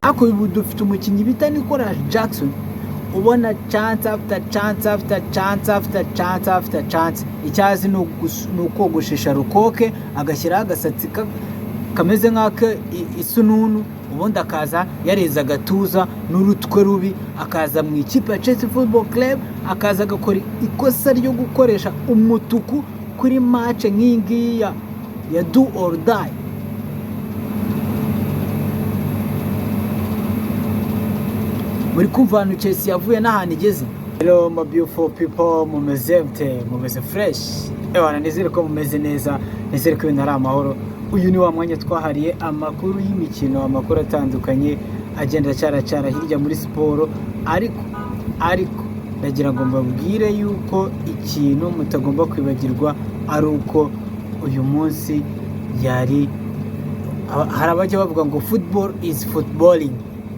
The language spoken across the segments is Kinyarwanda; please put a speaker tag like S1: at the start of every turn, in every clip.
S1: ako ubu dufite umukinnyi bita Nicolas Jackson ubona chance after chance after chance after chance after chance, icyazi ni ukogoshesha rukoke agashyiraho agasatsi kameze nk'aka isununu, ubundi akaza yareza agatuza n'urutwe rubi, akaza mu ikipe ya Chelsea Football Club, akaza agakora ikosa ryo gukoresha umutuku kuri match nk'ingiyi ya do or die. Muri kumva hano Chelsea yavuye n'ahantu igeze. Hello my beautiful people, mumeze mute, mumeze fresh, ewana nizere ko mumeze neza, nizere ko ibintu ari amahoro. Uyu ni wa mwanya twahariye amakuru y'imikino, amakuru atandukanye agenda cyara hirya muri siporo, ariko ndagira ngo mbabwire yuko ikintu mutagomba kwibagirwa ari uko uyu munsi hari abajya bavuga ngo football is footballing.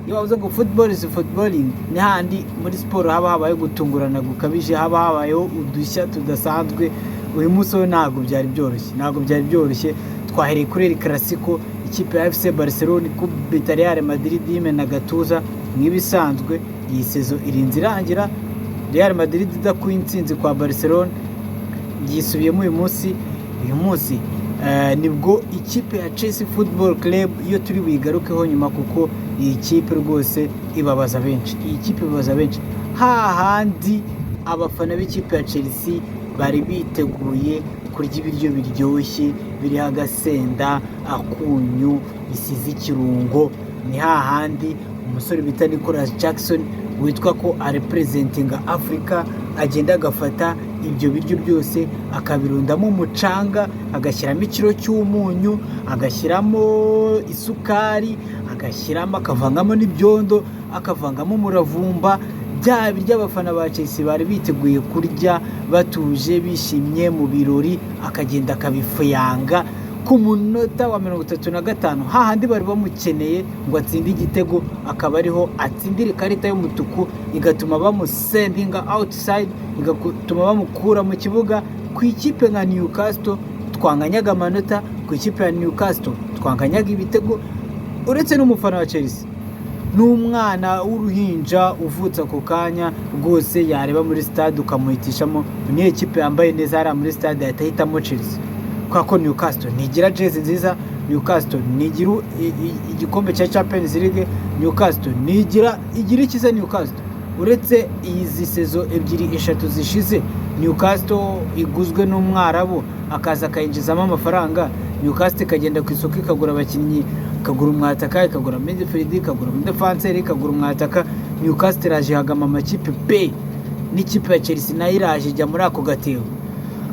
S1: Iyo bavuze ngo football is footballing, ni handi muri siporo haba habaye gutungurana gukabije, haba habayeho udushya tudasanzwe. Uyu munsi ntabwo byari byoroshye, twahereye kuri El Clasico, ikipe ya FC Barcelona ikubita Real Madrid yimena gatuza. Nk'ibisanzwe iyi sezo irinze irangira, Real Madrid idakuye intsinzi kwa Barcelona, yisubiyemo uyu munsi nibwo ikipe ya Chelsea Football Club iyo turi buyigarukeho nyuma, kuko iyi kipe rwose ibabaza benshi. Hahandi abafana b'ikipe ya Chelsea bari biteguye kurya ibiryo biryoshye biriho agasenda, akunyu, bisize ikirungo. Ni hahandi umusore bita Nicolas Jackson witwa ko arepresentinga Africa agenda agafata ibyo biryo byose akabirundamo umucanga, agashyiramo ikiro cy'umunyu, agashyiramo isukari, akavangamo n'ibyondo, akavangamo umuravumba. Bya biryo abafana ba Chelsea bari biteguye kurya batuje bishimye mu birori, akagenda akabifuyanga ku munota wa 35, hahandi bari bamukeneye ngo atsinde igitego, akaba ariho atsindira ikarita y'umutuku igatuma bamusendinga outside, igatuma bamukura mu kibuga. Ku ikipe nka Newcastle twanganyaga amanota, ku ikipe ya Newcastle twanganyaga ibitego. Uretse n'umufana wa Chelsea, n'umwana w'uruhinja uvutse ako kanya rwose yareba muri stade ukamuhitishamo niyo ikipe yambaye neza hari muri stade yahitamo Chelsea, kuko Newcastle nigira jezi nziza, Newcastle nigira igikombe cya Champions League, Newcastle nigira ikiza. Newcastle uretse izi sezo 2-3 zishize, Newcastle iguzwe n'umwarabu akaza akayinjizamo amafaranga. Newcastle ikagenda ku isoko ikagura abakinnyi, ikagura umwataka, ikagura midfield, ikagura defenseur, ikagura umwataka. Newcastle iraje hagama amakipe pe, n'ikipe ya Chelsea nayo iraje ijya muri ako gatebo.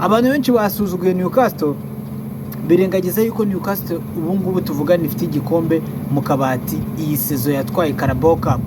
S1: Abantu benshi basuzuguye Newcastle, birengagiza yuko Newcastle ubu ngubu tuvugana ifite igikombe mu kabati. Iyi sezo yatwaye Carabao Cup.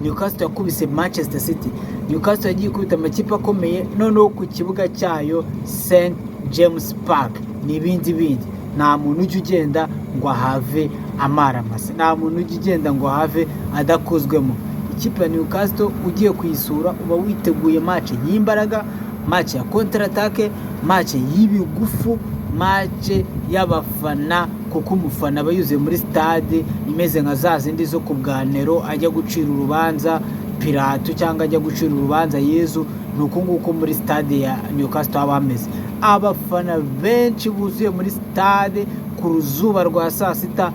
S1: Newcastle yakubise Manchester City. Newcastle yagiye kubita amakipe akomeye, noneho ku kibuga cyayo St James Park n'ibindi. Nta muntu ujya ugenda ngo ahave amaramasa, nta muntu ujya ugenda ngo ahave adakozwemo. Ikipe ya Newcastle ugiye kuyisura uba witeguye match y'imbaraga, match ya counter attack, match y'ibigufu, match y'abafana, kuko umufana aba yuzuye muri stade imeze nka za zindi zo kubwanero ajya gucira urubanza Pilato cyangwa ajya gucira urubanza Yezu. Nuko nguko muri stade ya Newcastle abameze abafana benshi buzuye muri stade ku ruzuba rwa saa sita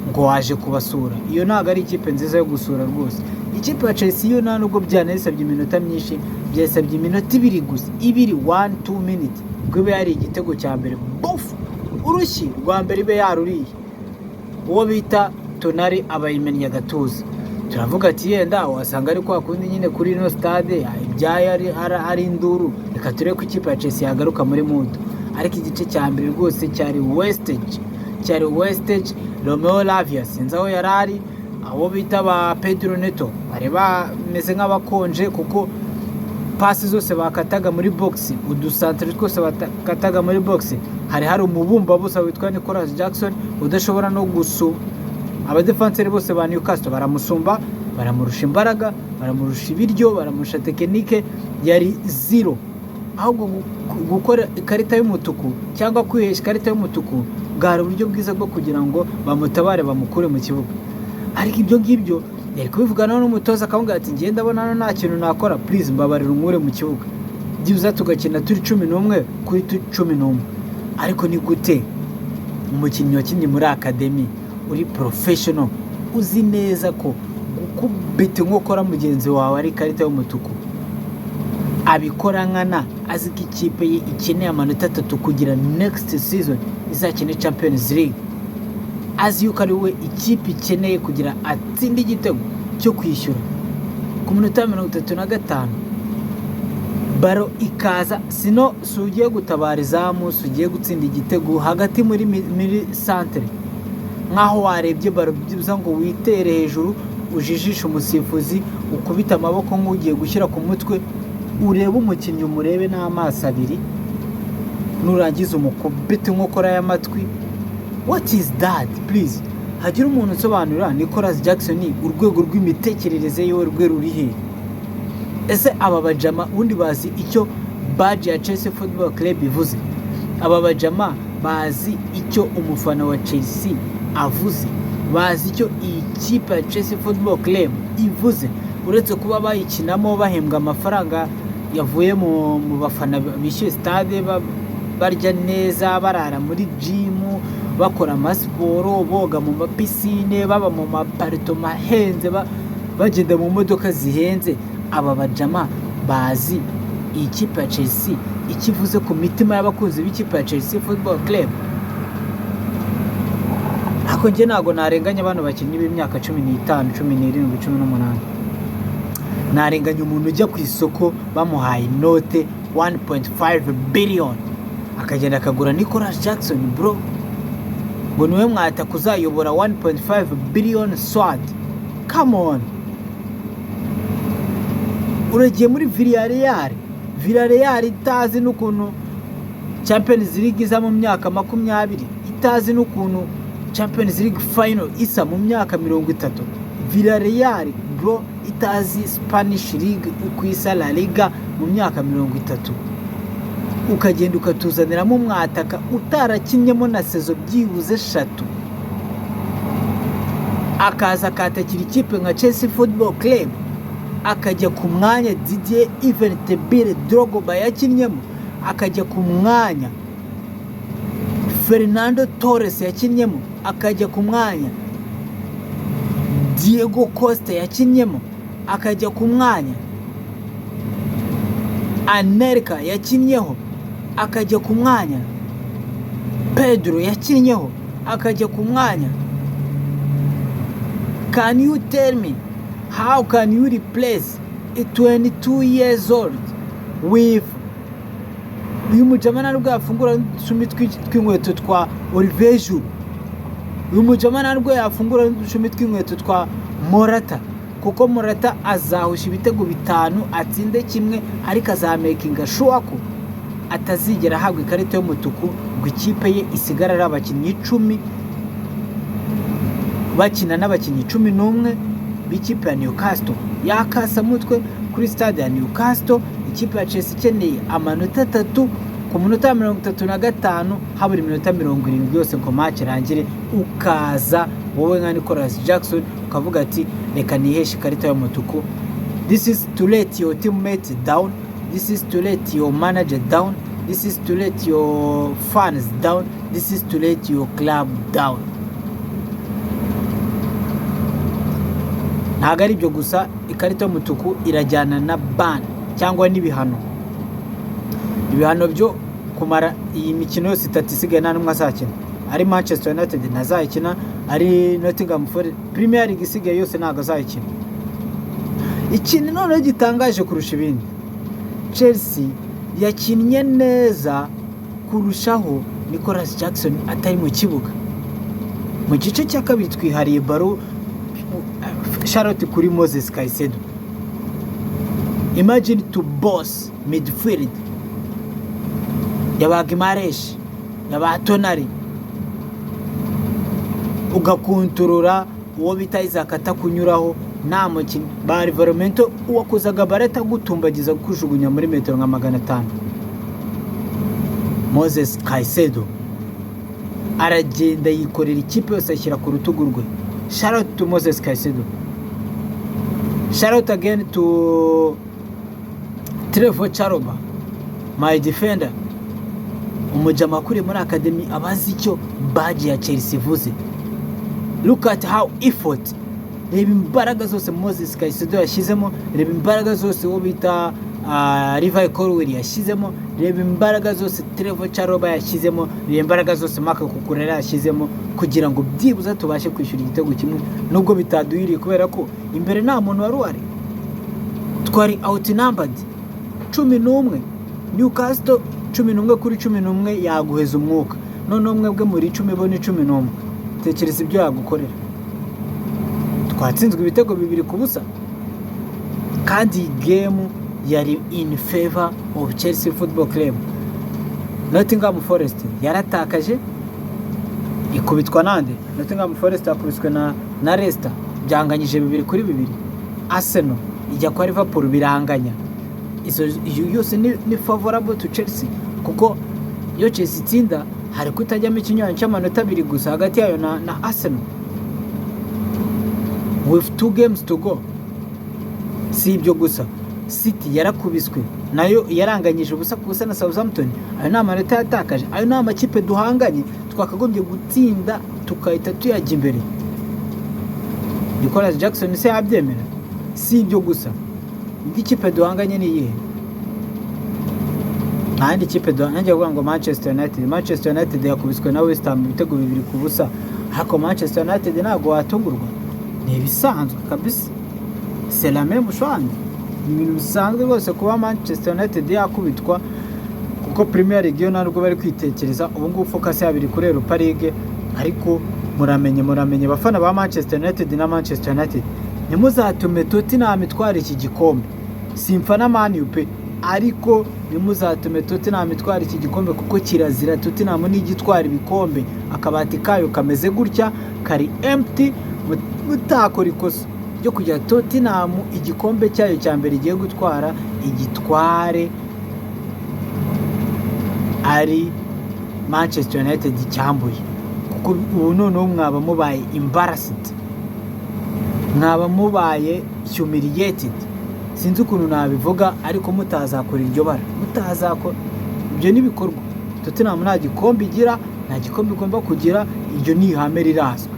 S1: ngo waje kubasura. Iyo ntago ari ikipe nziza yo gusura rwose. Ikipe ya Chelsea yo nubwo byanayisabye iminota myinshi, byasabye iminota 2 gusa, 1-2 minutes gwe yari igitego cya mbere, buf urushyi rwa mbere ibe yaruriye uwo bita Tonali abayimenya gatuza. Turavuga ati yenda wasanga ari kwa kundi nyine kuri no stade ibyaye ari induru, reka turebe ko ikipe ya Chelsea yagaruka muri mood. Ariko igice cya mbere rwose cyari wastage. Romeo Lavia sinzi aho yarari, abo bita ba Pedro Neto bari bameze nk'abakonje, kuko pasi zose bakataga muri box, udusantre twose bakataga muri box, hari umubumba busa witwa Nicolas Jackson udashobora no gusuma. Abadefenseur bose ba Newcastle baramusumba, baramurusha imbaraga, baramurusha ibiryo, baramurusha tekinike. Yari 0. Ahubwo gukora ikarita y'umutuku cyangwa kwihesha ikarita y'umutuku bwari uburyo bwiza bwo kugira ngo bamutabare bamukure mu kibuga. ariko ibyo ngibyo yari kubivuganaho n'umutoza akamubwira ati ngiye ndabona hano nta kintu nakora, please mbabarira unkure mu kibuga, byibuze tugakina turi 11 kuri 11. ariko ni gute umukinnyi wakinnye muri akademi uri professional uzi neza ko gukubita inkokora mugenzi wawe ari ikarita y'umutuku abikora nkana, azi ko ikipe ye ikeneye amanota 3 kugira next season izakine Champions League, azi yuko ari we ikipe ikeneye kugira atsinde igitego cyo kwishyura ku minota 35, baro ikaza, sino sugiye gutabara izamu, sugiye gutsinda igitego hagati muri centre, nkaho warebye baro byibuza ngo witere hejuru ujijisha umusifuzi, ukubita amaboko nk'ugiye gushyira ku mutwe, urebe umukinnyi umurebe n'amaso abiri, nurangiza umukubita inkokora y'amatwi. What is that please? Hagira umuntu usobanura Nicolas Jackson urwego rw'imitekerereze yewe rwe ruri he? Ese aba bajama undi bazi icyo badge ya Chelsea Football Club ivuze? Aba bajama bazi icyo umufana wa Chelsea avuze? Bazi icyo iyi kipe ya Chelsea Football Club ivuze? Uretse kuba bayikinamo bahembwa amafaranga yavuye mu bafana bishyuye stade, barya neza, barara muri gym, bakora amasiporo, boga mu mapisine, baba mu mapartoma henze, bagenda mu modoka zihenze. Aba bajama bazi iyi kipe ya Chelsea ikivuze ku mitima y'abakunzi b'ikipe ya Chelsea Football Club. Ako nje nago narenganya abantu bakinnyi b'imyaka 15, 17, 18. Narenganya umuntu ujya ku isoko bamuhaye note 1.5 billion akagenda akagura Nicolas Jackson bro, ngo niwe mwata kuzayobora 1.5 billion swad. Come on, uragiye muri Villarreal itazi n'ukuntu Champions League iza mu myaka 20, itazi n'ukuntu Champions League final isa mu myaka 30. Villarreal bro itazi Spanish League uko isa La Liga mu myaka 30. Ukagenda ukatuzaniramo umwataka utarakinyemo na sezo byibuze 3, akaza akatakira ikipe nka Chelsea Football Club, akajya ku mwanya Didier Ivan Tebile Drogba yakinyemo, akajya ku mwanya Fernando Torres yakinyemo, akajya ku mwanya Diego Costa yakinyemo, akajya ku mwanya Anelka yakinyeho, akajya ku mwanya Pedro yakinyeho, akajya ku mwanya. Can you tell me how can you replace a 22 years old with uyu mujamana nubwo yafungura n'udushumi tw'inkweto twa Olivier Giroud, uyu mujamana nubwo yafungura n'udushumi tw'inkweto twa Morata, kuko Morata azahusha ibitego 5 atsinde kimwe, ariko azamakinga sure ko atazigera ahabwa ikarita y'umutuku ngo ikipe ye isigara ari abakinnyi 10 bakina n'abakinnyi 11 b'ikipe ya Newcastle. Yakasa mutwe kuri stade ya Newcastle, ikipe ya Chelsea ikeneye amanota 3 ku minota 35 habura iminota 70 yose ngo match irangire, ukaza wowe nka Nicolas Jackson ukavuga ati reka niheshe ikarita y'umutuku. This is to let your teammates down, this is to let your manager down, this is to let your fans down, this is to let your club down. Ntago ari byo gusa, ikarita y'umutuku irajyana na ban cyangwa n'ibihano. Ibihano byo kumara iyi mikino yose 3 isigaye nta numwe azakina. Ari Manchester United ntazayikina, ari Nottingham Forest Premier League isigaye yose ntago azayikina. Ikintu none gitangaje kurusha ibindi, Chelsea yakinnye neza kurushaho Nicolas Jackson atari mu kibuga. Mu gice cya kabiri twihariye baro Charlotte kuri Moses Caicedo. Imagine to boss midfield yaba Gimaresh, yaba Tonali, ugakontorora uwo bita Isaac atakunyuraho nta mukino ba Rivermento uwakozaga bareta gutumbagiza kujugunya muri metero nka 500. Moses Caicedo aragenda yikorera ikipe yose ashyira ku rutugu rwe, Shout out to Moses Caicedo. Shout out again to Trevor Chalobah, my defender. Umujama akuriye muri academy abazi icyo badge ya Chelsea ivuze. Look at how effort. Reba imbaraga zose Moses Caicedo yashyizemo, reba imbaraga zose uwo bita Levi Colwill yashyizemo, reba imbaraga zose Trevor Chalobah yashyizemo, reba imbaraga zose Marc Cucurella yashyizemo kugira ngo byibuze tubashe kwishyura igitego kimwe nubwo bitaduhiriye kubera ko imbere nta muntu wari uhari. Twari outnumbered 11. Newcastle 11 kuri 11 yaguheza umwuka. None umwe bwe muri 10 bo ni 11. Tekereza ibyo yagukorera. Twatsinzwe ibitego 2-0 kandi game yari in favor of Chelsea Football Club. Nottingham Forest yaratakaje ikubitwa nande. Nottingham Forest yakubiswe na Leicester byanganyije 2-2. Arsenal ijya kwa Liverpool biranganya. Izo yose ni favorable to Chelsea kuko iyo Chelsea itsinda hari kutajyamo ikinyuranyo cy'amanota 2 gusa hagati yayo na Arsenal with 2 games to go. Si ibyo gusa, City yarakubiswe nayo yaranganyije ubusa ku busa na Southampton. Ayo nta manota yatakaje, ayo nta makipe duhanganye twakagombye gutsinda tukahita tuyajya imbere. Nicolas Jackson se yabyemera. Si ibyo gusa, indi kipe duhanganye ni iyihe? Nandi kipe duhanganye kuvuga ngo Manchester United yakubiswe na West Ham ibitego 2-0. Hako Manchester United ntago watungurwa, ni ibisanzwe kabisa. C'est la même chose. Ibintu bisanzwe rwose kuba Manchester United yakubitwa kuko Premier League yo ntabwo bari kwitekereza. Ubu ngubu focus yabiri kuri Europa League, ariko muramenye bafana ba Manchester United na Manchester United, nimuzatume Tottenham itwara iki gikombe. Simfana Man U pe, ariko nimuzatume Tottenham itwara iki gikombe kuko kirazira Tottenham ni igitwara ibikombe akabati kayo kameze gutya kari empty. Mutakora ikosa ryo kujya Tottenham igikombe cyayo cya mbere igiye gutwara igitware ari Manchester United cyambuye, kuko ubu noneho mwaba mubaye embarrassed, mwaba mubaye humiliated. Sinzi ukuntu nabivuga ariko mutazakora iryo bara, mutazakora ibyo nibikorwa. Tottenham nta gikombe igira, nta gikombe igomba kugira, iryo ni ihame rirazwe.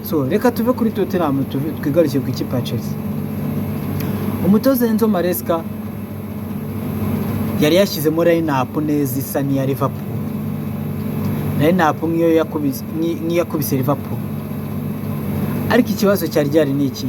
S1: So reka tuve kuri Tottenham twigarukiye ku ikipe ya Chelsea. Umutoza Enzo Maresca yari yashyizemo line-up neza isa n'iya Liverpool, line-up nk'iyo yakubise Liverpool. Ariko ikibazo cyari ni iki?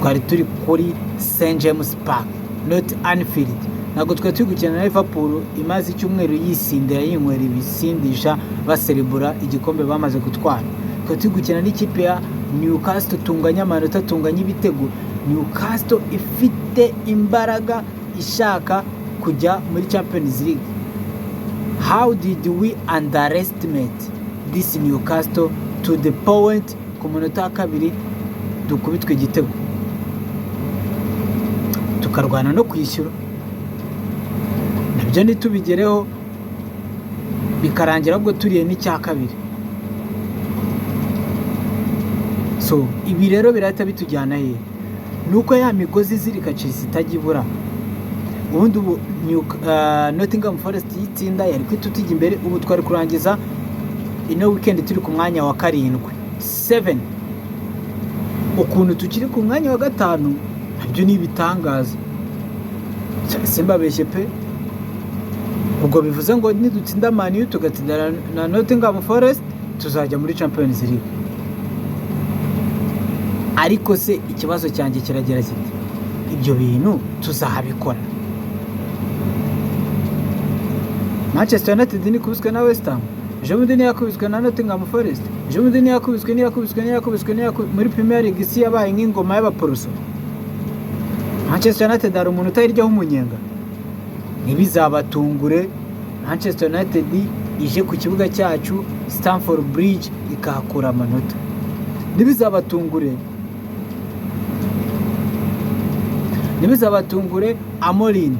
S1: Twari turi kuri St James Park, not Anfield. Ntabwo twari turi gukina na Liverpool imaze icyumweru yisindira yinywera ibisindisha baserebura igikombe bamaze gutwara. Twari turi gukina n'ikipe ya Newcastle tunganya amanota, tunganya ibitego. Newcastle ifite imbaraga ishaka kujya muri Champions League. How did we underestimate this Newcastle to the point ku munota 2 dukubitwe igitego tukarwana no kwishyura? Nabyo nitubigereho bikarangira ubwo turiye n'icya 2. So ibi rero birahita bitujyana he? Nuko ya migozi zirika Chelsea itajibura. Ubundi ubu Nottingham Forest yitsinda yari kwitutijya imbere. Ubu twari kurangiza ino weekend turi ku mwanya wa 7. Ukuntu tukiri ku mwanya wa 5 nabyo ni ibitangaza. Simba beshe pe. Ubwo bivuze ngo nidutsinda Man U tugatsinda na Nottingham Forest tuzajya muri Champions League. Ariko se ikibazo cyanjye kiragera kiti, ibyo bintu tuzahabikora? Manchester United ni kubiswe na West Ham, Jemundi ni yakubiswe na Nottingham Forest, Jemundi ni yakubiswe muri Premier League isi yabaye nk'ingoma y'abaporoso. Manchester United ari umuntu utayiryaho umunyenga. Ntibizabatungure Manchester United ije ku kibuga cyacu Stamford Bridge ikahakura amanota. Nibizabatungure Amorin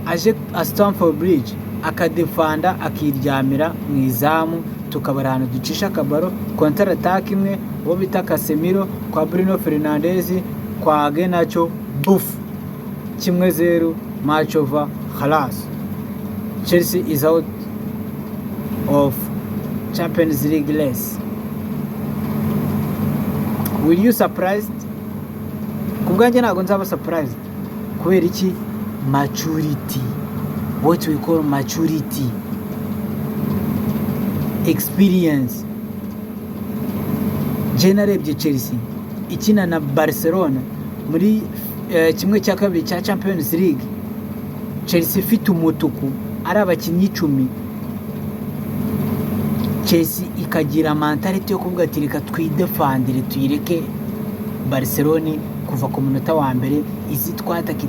S1: aje a Stamford Bridge akadefanda akiryamira mu izamu, tukabara ahantu ducisha akabaro, counter attack imwe, uwo bita Casemiro kwa Bruno Fernandes kwa Garnacho, buf 1-0, match over, khalas. Chelsea is out of Champions League race. Will you surprised? Kubwanjye ntabwo nzaba surprised. Kubera iki? Maturity. What we call maturity. Experience. Je narebye Chelsea ikina na Barcelona muri kimwe cya kabiri cya Champions League. Chelsea ifite umutuku ari abakinnyi 10. Chelsea ikagira mentality yo kuvuga ati reka twidefandire tuyireke Barcelona kuva ku munota wa mbere, izi twataka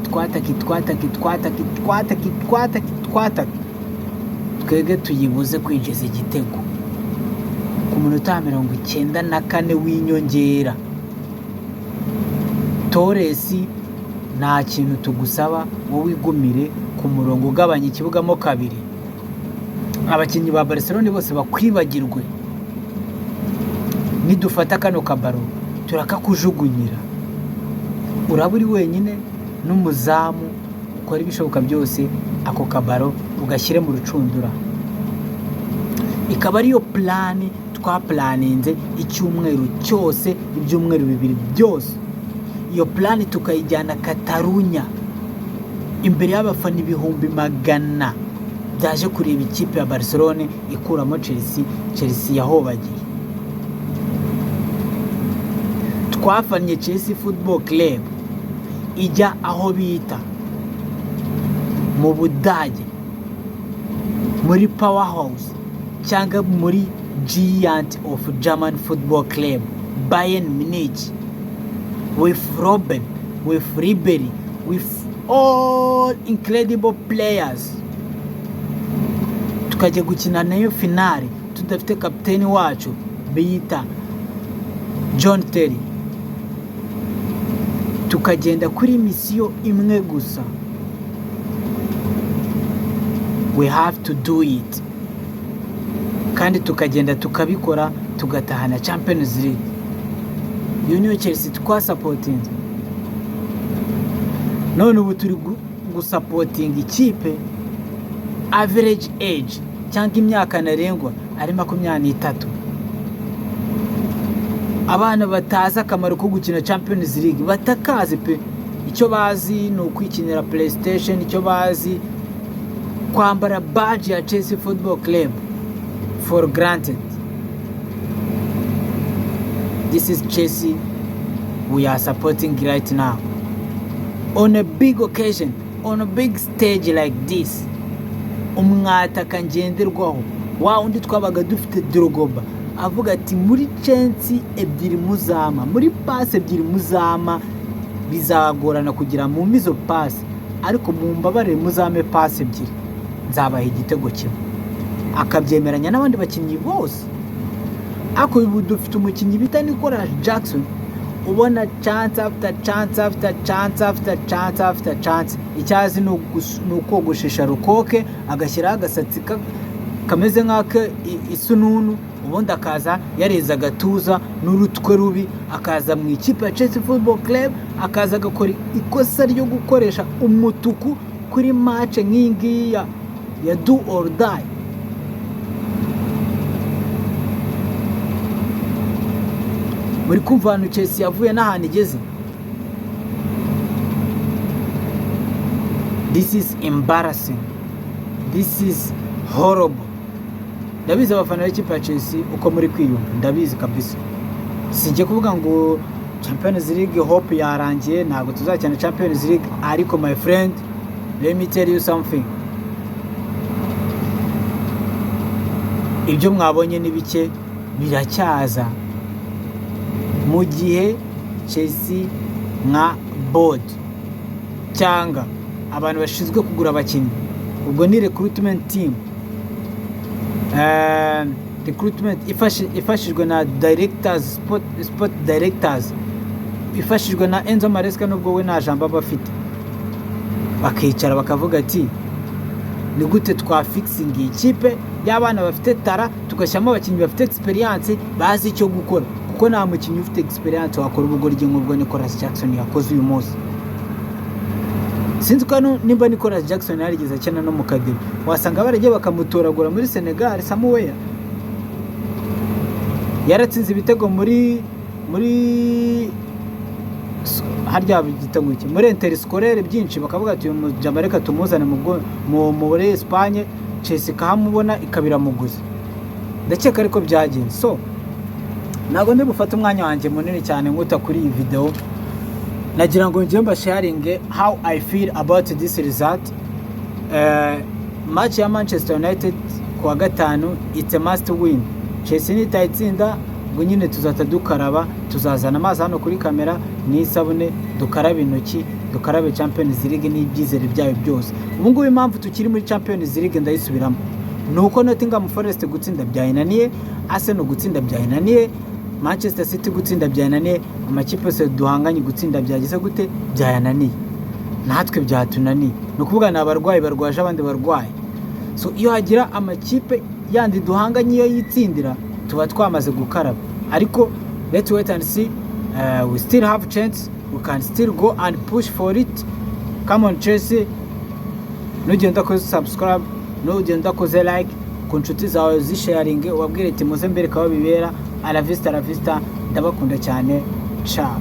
S1: twege tuyibuze kwinjiza igitego ku munota wa 94 w'inyongera. Torres nta kintu tugusaba, wowe igumire ku murongo ugabanya ikibuga mo kabiri, abakinnyi ba Barcelona bose bakwibagirwe, nidufata kano kabaro turakakujugunyira, uraba uri wenyine n'umuzamu, ukora ibishoboka byose ako kabaro ugashyire mu rucundura. Ikaba ariyo plani twaplaninze icyumweru cyose, ibyumweru 2 byose. Iyo plani tukayijyana Katarunya imbere y'abafana 100,000 byaje kureba ikipe ya Barcelona ikuramo Chelsea yahobagiye. Twafanye Chelsea Football Club ijya aho bita mu Budage muri Powerhouse cyangwa muri Giant of German Football Club Bayern Munich, with Robben, with Ribery, with all incredible players. Tukajya gukina nayo finale tudafite kapiteni wacu bita John Terry, tukagenda kuri misiyo imwe gusa. We have to do it, kandi tukagenda tukabikora, tugatahana Champions League. Union Chelsea twasupporting, none ubu turi gusupporting ikipe average age cyangwa imyaka ntarengwa ari 23. Abana bataza akamaro ko gukina Champions League, batakaze pe. Icyo bazi ni ukwikinira PlayStation, icyo bazi kwambara badge ya Chelsea Football Club for granted. This is Chelsea we are supporting right now. On a big occasion, on a big stage like this, umwataka ngenderwaho wa undi twabaga dufite Drogba avuga ati muri Chelsea 2 muzama, muri pass 2 muzama, bizagorana kugira mu mizo pass, ariko mu mbabare muzame pass 2 nzabaha igitego kimwe. Akabyemeranya n'abandi bakinnyi bose. Ako ubu dufite umukinnyi bita Nicolas Jackson, ubona chance after chance after chance after chance after chance, icyazi nukogoshesha rukoke agashyira agasatsi kameze nk'aka isununu, ubundi akaza yareza gatuza n'urutwe rubi, akaza mu ikipe ya Chelsea Football Club, akaza gakora ikosa ryo gukoresha umutuku kuri match nk'ingi ya do or die. Muri kumva hano Chelsea yavuye n'ahantu igeze. This is embarrassing. This is horrible. Ndabizi abafana b'ikipe ya Chelsea uko muri kwiyumva, ndabizi kabisa. Sinjye kuvuga ngo Champions League hope yarangiye, ntabwo tuzakina Champions League, ariko my friend, let me tell you something. Ibyo mwabonye ni bike biracyaza. Mu gihe Chelsea nka board cyangwa abantu bashinzwe kugura abakinnyi, ubwo ni recruitment team, recruitment ifashijwe na directors, sport directors, ifashijwe na Enzo Maresca, nubwo we nta jambo bafite, bakicara bakavuga ati ni gute twafikisinga iyi kipe y'abana bafite tara tugashyiramo abakinnyi bafite experience bazi icyo gukora, kuko nta mukinnyi ufite experience wakora ubugoryi nk'ubwo Nicolas Jackson yakoze uyu munsi. Sinzi ko nimba Nicolas Jackson yarigeze akina no mu kademi, wasanga baragiye bakamutoragura muri Senegal. Samuel yaratsinze ibitego muri harya igitego iki muri Interscolaire byinshi, bakavuga ati uyu Jamareka tumuzane muri Espagne, Chelsea kahamubona ikabira muguzi. Ndakeka ariko byagenze. So ntabwo ndi bufate umwanya wanjye munini cyane nguta kuri iyi video, nagira ngo njye mba sharing how I feel about this result. Match ya Manchester United kuwa gatanu, it's a must win. Chelsea nitayitsinda ngo nyine tuzata dukaraba, tuzazana amazi hano kuri kamera n'isabune, dukarabe intoki, dukarabe Champions League n'ibyizere byayo byose. Ubu ngubu impamvu tukiri muri Champions League ndayisubiramo, nuko Nottingham Forest gutsinda byayinaniye, Arsenal gutsinda byayinaniye, Manchester City gutsinda byananiye, amakipe yose duhanganye gutsinda byagize gute byayananiye, natwe byatunaniye. No kuvuga na abarwayi barwaje abandi barwayi. So iyo hagira amakipe yandi duhanganye iyo yitsindira, tuba twamaze gukaraba. Ariko let's wait and see. We still have chance, we can still go and push for it. Come on Chelsea, nugenda ko subscribe, nugenda ko like ku nshuti zawe, zisharinge, ubabwire ati muze mbere kaho bibera. A la vista, ndabakunda cyane. Ciao.